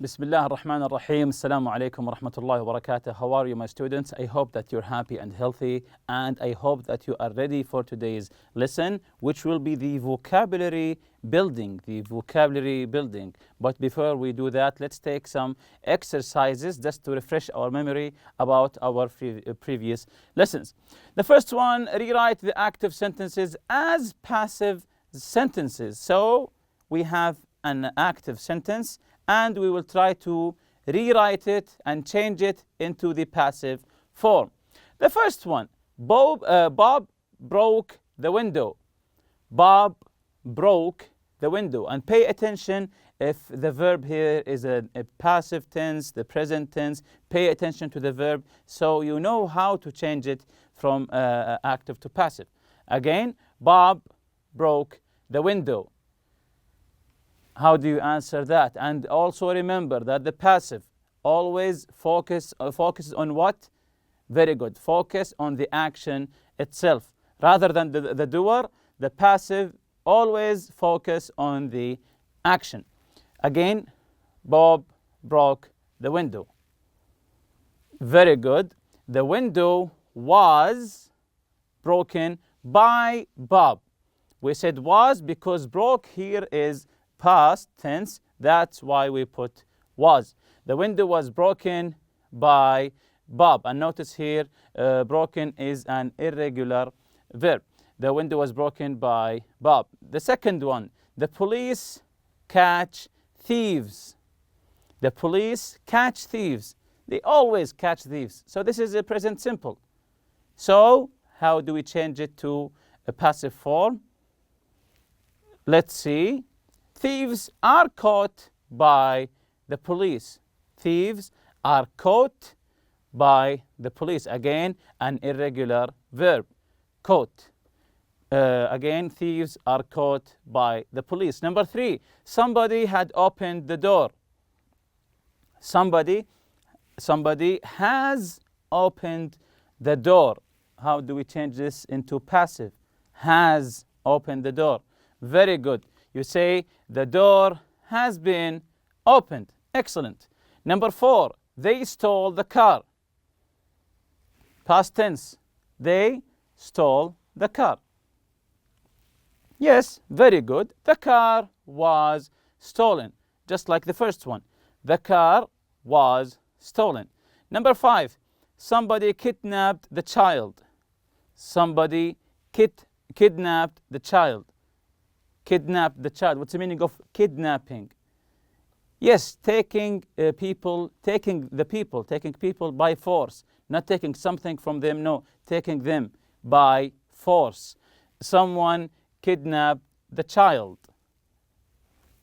Bismillah ar-Rahman ar-Rahim. Assalamu alaikum wa rahmatullahi wa barakatuh. How are you, my students? I hope that you're happy and healthy, and I hope that you are ready for today's lesson, which will be the vocabulary building. But before we do that, let's take some exercises just to refresh our memory about our previous lessons. The first one, rewrite the active sentences as passive sentences. So we have an active sentence, and we will try to rewrite it and change it into the passive form. The first one, Bob broke the window. Bob broke the window. And pay attention if the verb here is a passive tense, the present tense. Pay attention to the verb so you know how to change it from active to passive. Again, Bob broke the window. How do you answer that? And also remember that the passive always focuses on what? Very good. Focus on the action itself. Rather than the doer, the passive always focus on the action. Again, Bob broke the window. Very good. The window was broken by Bob. We said was because broke here is past tense, that's why we put was. The window was broken by Bob. And notice here, broken is an irregular verb. The window was broken by Bob. The second one, the police catch thieves. The police catch thieves. They always catch thieves. So this is a present simple. So how do we change it to a passive form? Let's see. Thieves are caught by the police. Thieves are caught by the police. Again, an irregular verb. Caught. Again, thieves are caught by the police. Number 3, somebody had opened the door. Somebody has opened the door. How do we change this into passive? Has opened the door. Very good. You say, the door has been opened. Excellent. Number 4, they stole the car. Past tense. They stole the car. Yes, very good. The car was stolen. Just like the first one. The car was stolen. Number 5, somebody kidnapped the child. Somebody kidnapped the child. Kidnap the child. What's the meaning of kidnapping? Yes, taking people by force. Not taking something from them, no, taking them by force. Someone kidnapped the child.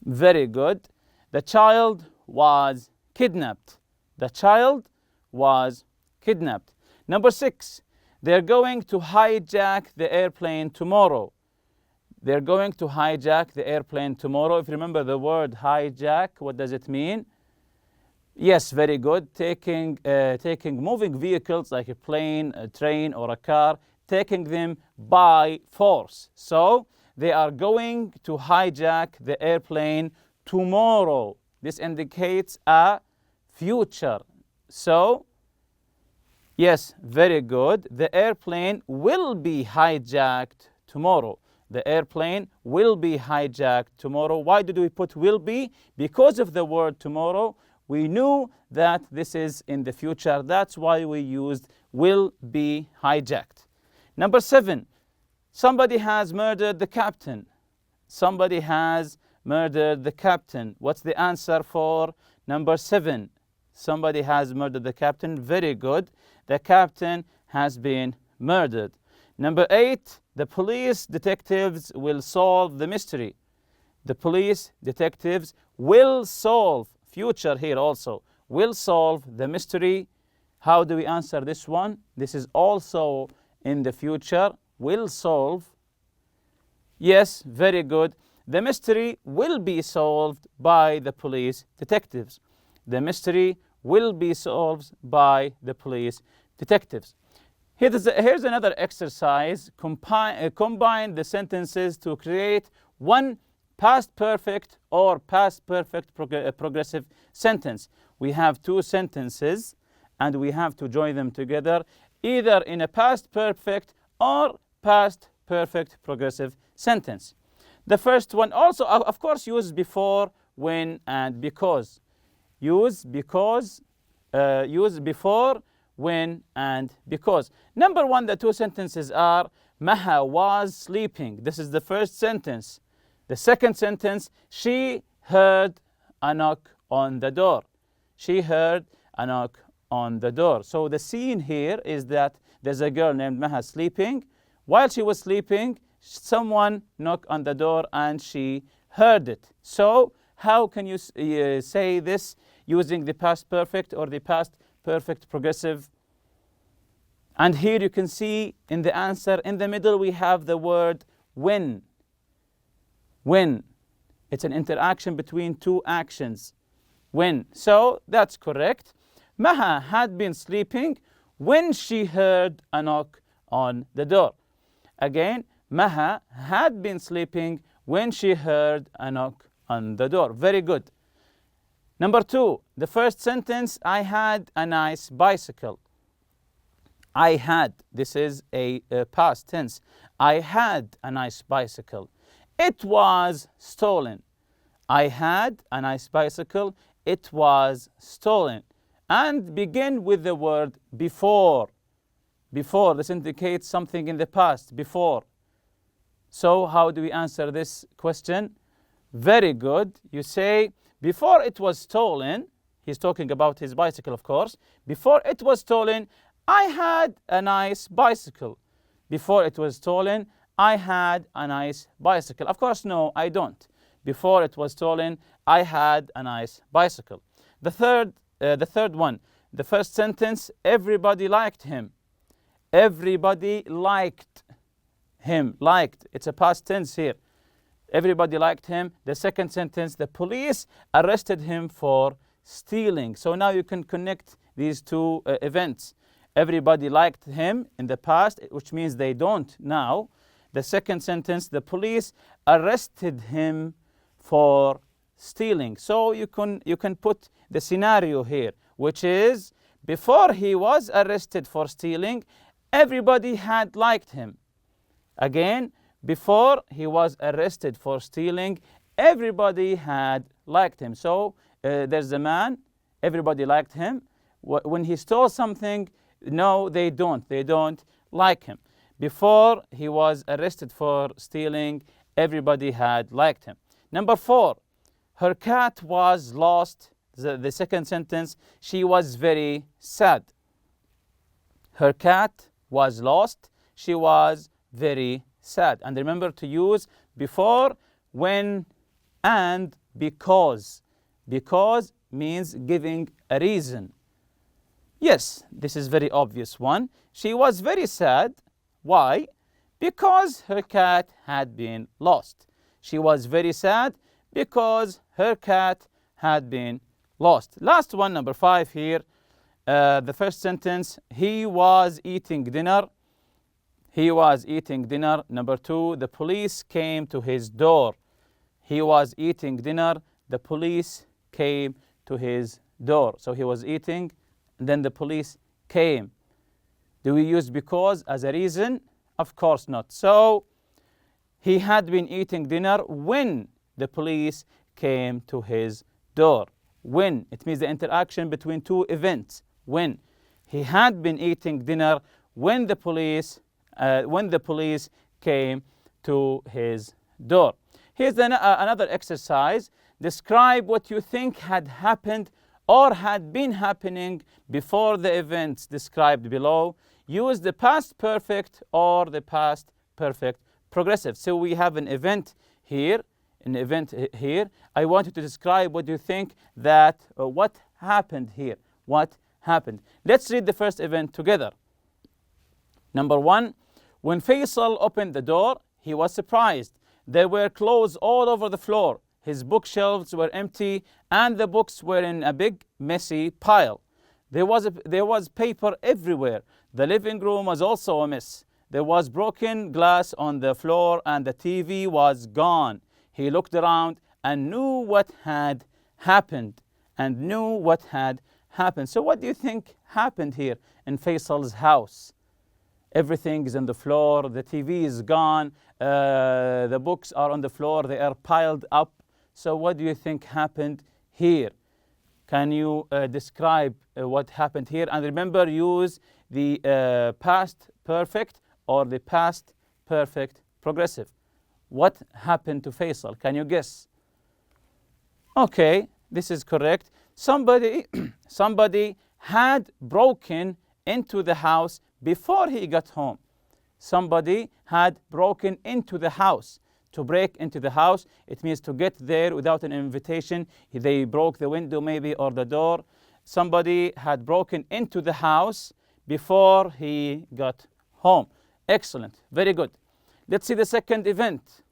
Very good. The child was kidnapped. The child was kidnapped. Number 6, they're going to hijack the airplane tomorrow. They're going to hijack the airplane tomorrow. If you remember the word hijack, what does it mean? Yes, very good. Taking moving vehicles like a plane, a train, or a car, taking them by force. So they are going to hijack the airplane tomorrow. This indicates a future. So, yes, very good. The airplane will be hijacked tomorrow. The airplane will be hijacked tomorrow. Why did we put will be? Because of the word tomorrow. We knew that this is in the future. That's why we used will be hijacked. Number 7, somebody has murdered the captain. Somebody has murdered the captain. What's the answer for number 7? Somebody has murdered the captain. Very good. The captain has been murdered. Number 8, the police detectives will solve the mystery. The police detectives will solve, future here also, will solve the mystery. How do we answer this one? This is also in the future, will solve. Yes, very good. The mystery will be solved by the police detectives. The mystery will be solved by the police detectives. Here's another exercise. Combine the sentences to create one past perfect or past perfect progressive sentence. We have two sentences and we have to join them together either in a past perfect or past perfect progressive sentence. The first one also, of course, use before, when, and because. Use because, use before, when, and because. Number one, the two sentences are Maha was sleeping. This is the first sentence. The second sentence, she heard a knock on the door. She heard a knock on the door. So the scene here is that there's a girl named Maha sleeping. While she was sleeping, someone knocked on the door and she heard it. So how can you say this using the past perfect or the past perfect progressive? And here you can see in the answer, in the middle, we have the word when. When. It's an interaction between two actions. When. So that's correct. Maha had been sleeping when she heard a knock on the door. Again, Maha had been sleeping when she heard a knock on the door. Very good. Number two, the first sentence, I had a nice bicycle. I had, this is a past tense. I had a nice bicycle. It was stolen. I had a nice bicycle. It was stolen. And begin with the word before. Before, this indicates something in the past, before. So how do we answer this question? Very good. You say, before it was stolen, he's talking about his bicycle, of course. Before it was stolen, I had a nice bicycle. Before it was stolen, I had a nice bicycle. Of course, no, I don't. Before it was stolen, I had a nice bicycle. The third one, the first sentence, everybody liked him. Everybody liked him. Liked. It's a past tense here. Everybody liked him. The second sentence, the police arrested him for stealing. So now you can connect these two events. Everybody liked him in the past, which means they don't now. The second sentence, the police arrested him for stealing. So you can put the scenario here, which is before he was arrested for stealing, everybody had liked him. Again, before he was arrested for stealing, everybody had liked him. So there's a man, everybody liked him. When he stole something, no, they don't. They don't like him. Before he was arrested for stealing, everybody had liked him. Number four, her cat was lost. The second sentence, she was very sad. Her cat was lost. She was very sad. And remember to use before, when, and because. Because means giving a reason. Yes, this is very obvious one. She was very sad. Why? Because her cat had been lost. She was very sad because her cat had been lost. Last one, number five here. The first sentence, he was eating dinner. He was eating dinner. Number two, the police came to his door. He was eating dinner. The police came to his door. So he was eating, and then the police came. Do we use because as a reason? Of course not. So he had been eating dinner when the police came to his door. When, it means the interaction between two events. When. He had been eating dinner when the police came to his door. Here's another exercise. Describe what you think had happened or had been happening before the events described below. Use the past perfect or the past perfect progressive. So we have an event here. I want you to describe what you think that what happened here. What happened? Let's read the first event together. Number one, when Faisal opened the door, he was surprised. There were clothes all over the floor. His bookshelves were empty and the books were in a big messy pile. There was paper everywhere. The living room was also a mess. There was broken glass on the floor and the TV was gone. he looked around and knew what had happened. So what do you think happened here in Faisal's house? Everything is on the floor, the TV is gone, the books are on the floor, they are piled up. So what do you think happened here? Can you describe what happened here? And remember, use the past perfect or the past perfect progressive. What happened to Faisal? Can you guess? Okay, this is correct. Somebody had broken into the house before he got home. Somebody had broken into the house. To break into the house, it means to get there without an invitation. They broke the window maybe or the door. Somebody had broken into the house before he got home. Excellent, very good. Let's see the second event.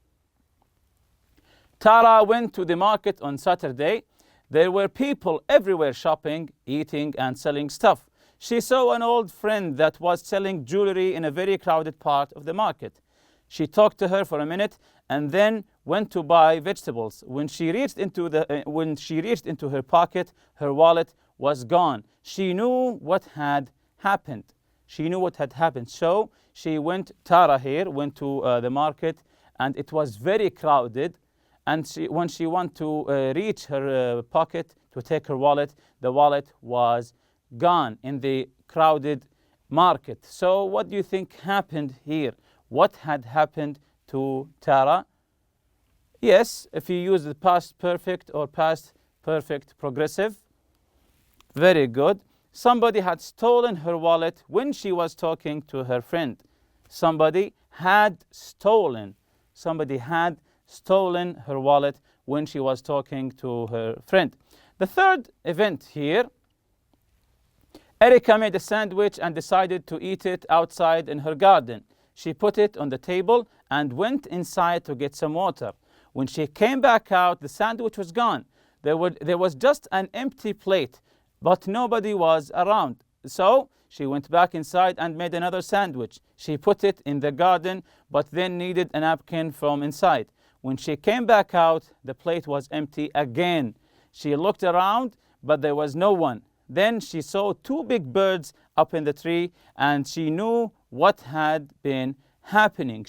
Tara went to the market on Saturday. There were people everywhere shopping, eating, and selling stuff. She saw an old friend that was selling jewelry in a very crowded part of the market. She talked to her for a minute and then went to buy vegetables. When she reached into her pocket, her wallet was gone. She knew what had happened. So she went, Tara here, went to the market, and it was very crowded. And when she went to reach her pocket to take her wallet, the wallet was gone in the crowded market. So what do you think happened here? What had happened to Tara? Yes, if you use the past perfect or past perfect progressive. Very good. Somebody had stolen her wallet when she was talking to her friend. Somebody had stolen her wallet when she was talking to her friend. The third event here, Erica made a sandwich and decided to eat it outside in her garden. She put it on the table and went inside to get some water. When she came back out, the sandwich was gone. There was just an empty plate, but nobody was around. So she went back inside and made another sandwich. She put it in the garden, but then needed a napkin from inside. When she came back out, the plate was empty again. She looked around, but there was no one. Then she saw two big birds up in the tree, and she knew what had been happening.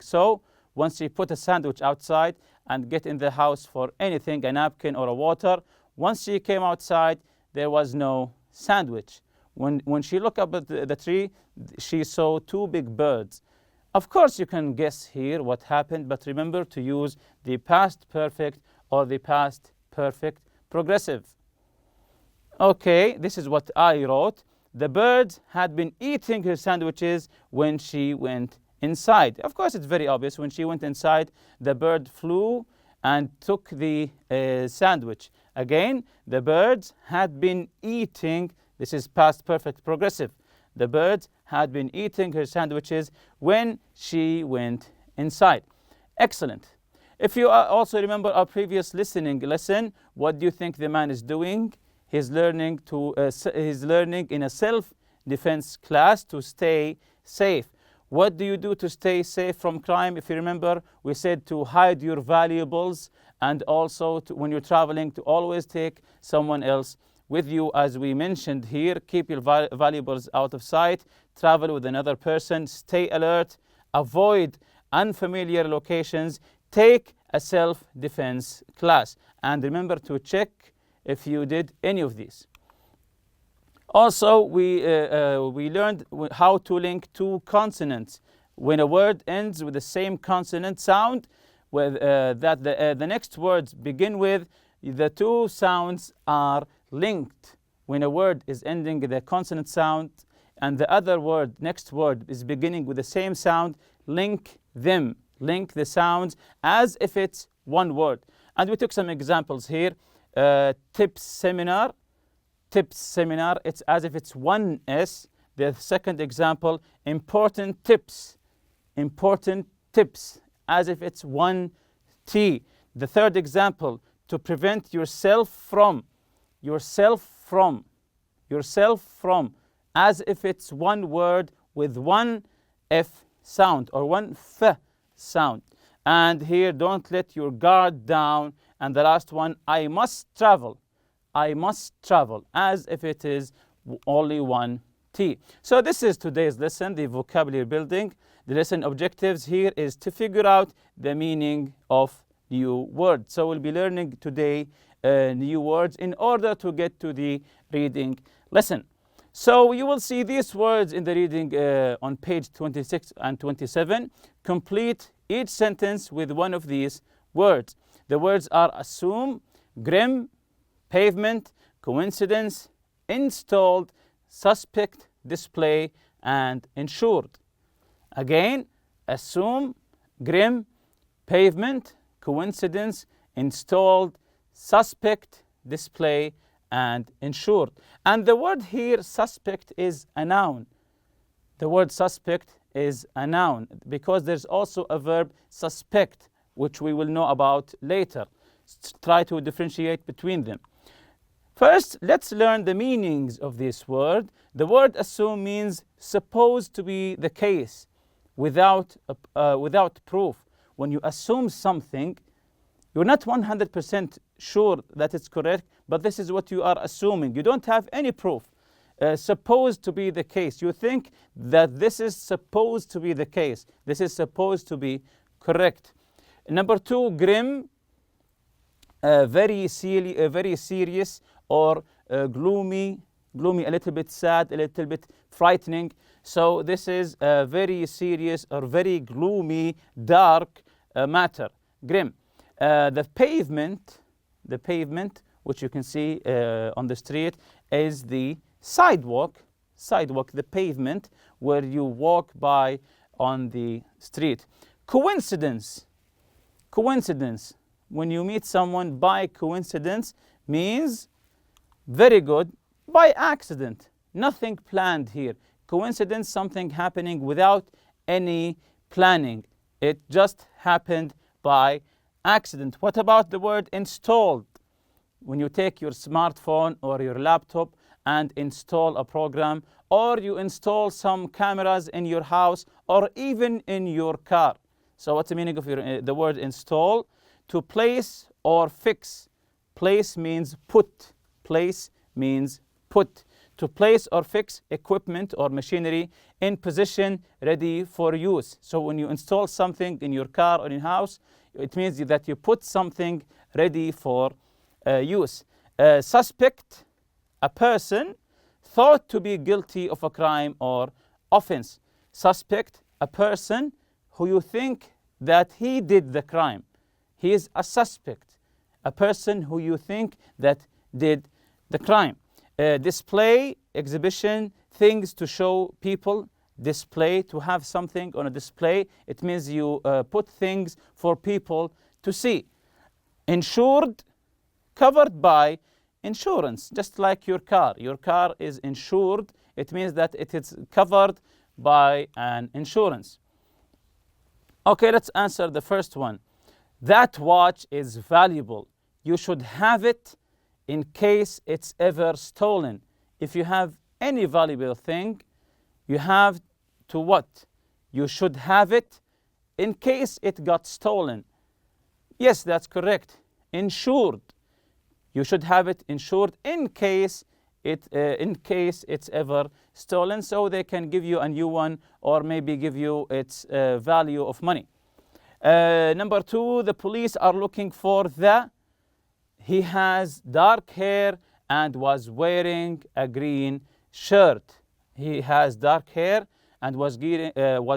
So once she put a sandwich outside and get in the house for anything, a napkin or a water, once she came outside, there was no sandwich. When she looked up at the tree, she saw two big birds. Of course, you can guess here what happened, but remember to use the past perfect or the past perfect progressive. Okay, this is what I wrote. The birds had been eating her sandwiches when she went inside. Of course, it's very obvious. When she went inside, the bird flew and took the sandwich. Again, the birds had been eating. This is past perfect progressive. The birds had been eating her sandwiches when she went inside. Excellent. If you also remember our previous listening lesson, what do you think the man is doing? He's learning in a self-defense class to stay safe. What do you do to stay safe from crime? If you remember, we said to hide your valuables, and also when you're traveling to always take someone else with you. As we mentioned here, keep your valuables out of sight, travel with another person, stay alert, avoid unfamiliar locations, take a self-defense class, and remember to check if you did any of these. Also, we learned how to link two consonants. When a word ends with the same consonant sound that the next words begin with, the two sounds are linked. When a word is ending with a consonant sound and the other word, next word, is beginning with the same sound, link them. Link the sounds as if it's one word. And we took some examples here. Tips seminar, it's as if it's one S. The second example, important tips, as if it's one T. The third example, to prevent yourself from, as if it's one word with one F sound or one F sound. And here, don't let your guard down. And the last one, I must travel. I must travel, as if it is only one T. So this is today's lesson, the vocabulary building. The lesson objectives here is to figure out the meaning of new words. So we'll be learning today new words in order to get to the reading lesson. So you will see these words in the reading on page 26 and 27. Complete each sentence with one of these words. The words are assume, grim, pavement, coincidence, installed, suspect, display, and insured. Again, assume, grim, pavement, coincidence, installed, suspect, display, and insured. And the word here, suspect, is a noun. The word suspect is a noun because there's also a verb suspect, which we will know about later. Try to differentiate between them. First, let's learn the meanings of this word. The word assume means supposed to be the case without proof. When you assume something, you're not 100% sure that it's correct, but this is what you are assuming. You don't have any proof. Supposed to be the case. You think that this is supposed to be the case. This is supposed to be correct. Number two, grim, very serious or gloomy, a little bit sad, a little bit frightening. So this is a very serious or very gloomy, dark matter, grim. The pavement, which you can see on the street, is the sidewalk, the pavement where you walk by on the street. Coincidence, when you meet someone by coincidence, means very good, by accident, nothing planned here. Coincidence, something happening without any planning. It just happened by accident. What about the word installed? When you take your smartphone or your laptop and install a program, or you install some cameras in your house or even in your car. So what's the meaning of the word install? To place or fix. Place means put. Place means put. To place or fix equipment or machinery in position ready for use. So when you install something in your car or in your house, it means that you put something ready for use. Suspect, a person thought to be guilty of a crime or offense. Suspect, a person who you think that he did the crime. He is a suspect, a person who you think that did the crime. Display, exhibition, things to show people. Display, to have something on a display. It means you put things for people to see. Insured, covered by insurance, just like your car. Your car is insured. It means that it is covered by an insurance. Okay, let's answer the first one. That watch is valuable. You should have it in case it's ever stolen. If you have any valuable thing, you have to what? You should have it in case it got stolen. Yes, that's correct. Insured. You should have it insured in case it's ever stolen, so they can give you a new one or maybe give you its value of money. Number two, the police are looking for the. He has dark hair and was wearing a green shirt. He has dark hair and was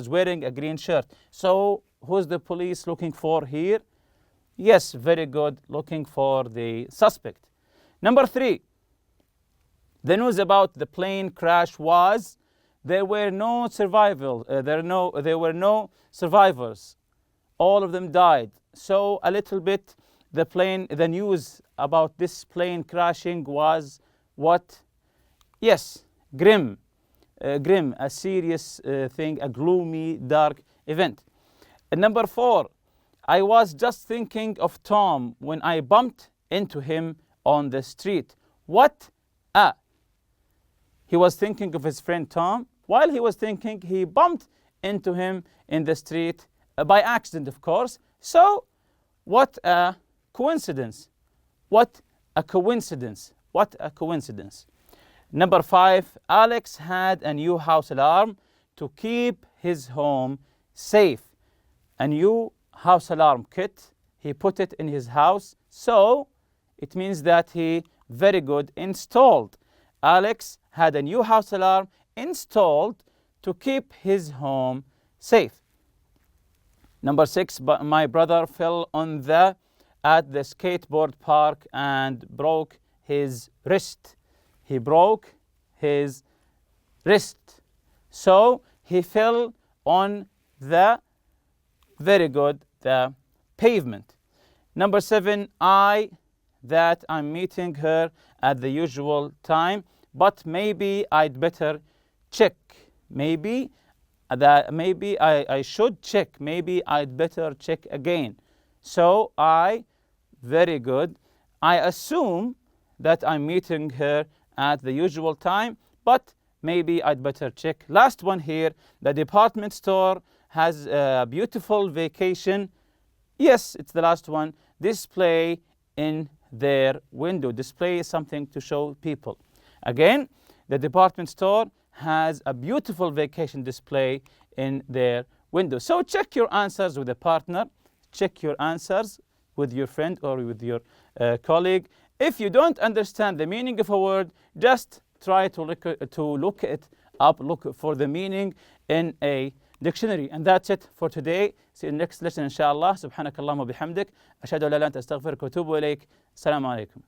wearing a green shirt. So who's the police looking for here? Yes, very good, looking for the suspect. Number three, the news about the plane crash was there were no survivors. There were no survivors. All of them died. So a little bit, the news about this plane crashing was what? Yes, grim, a serious thing, a gloomy, dark event. And number four, I was just thinking of Tom when I bumped into him on the street. What? He was thinking of his friend Tom. While he was thinking, he bumped into him in the street by accident, of course. So, what a coincidence. What a coincidence. What a coincidence. Number 5, Alex had a new house alarm to keep his home safe. A new house alarm kit. He put it in his house. So, it means that he very good installed. Alex had a new house alarm installed to keep his home safe. Number 6, my brother fell at the skateboard park and broke his wrist. He broke his wrist. So he fell on the pavement. Number 7, I'm meeting her at the usual time, but maybe I'd better check. Maybe I should check. Maybe I'd better check again. So very good. I assume that I'm meeting her at the usual time, but maybe I'd better check. Last one here, the department store has a beautiful vacation. Yes, it's the last one. Display in their window. Display is something to show people. Again, the department store has a beautiful vacation display in their window. So check your answers with a partner. Check your answers with your friend or with your colleague. If you don't understand the meaning of a word, just try to look it up, look for the meaning in a dictionary. And that's it for today. See you in the next lesson, inshallah. Subhanakallahumma bihamdik. Ashhadu an la ilaha illa anta astaghfiruka wa atubu ilayk. Assalamu alaikum.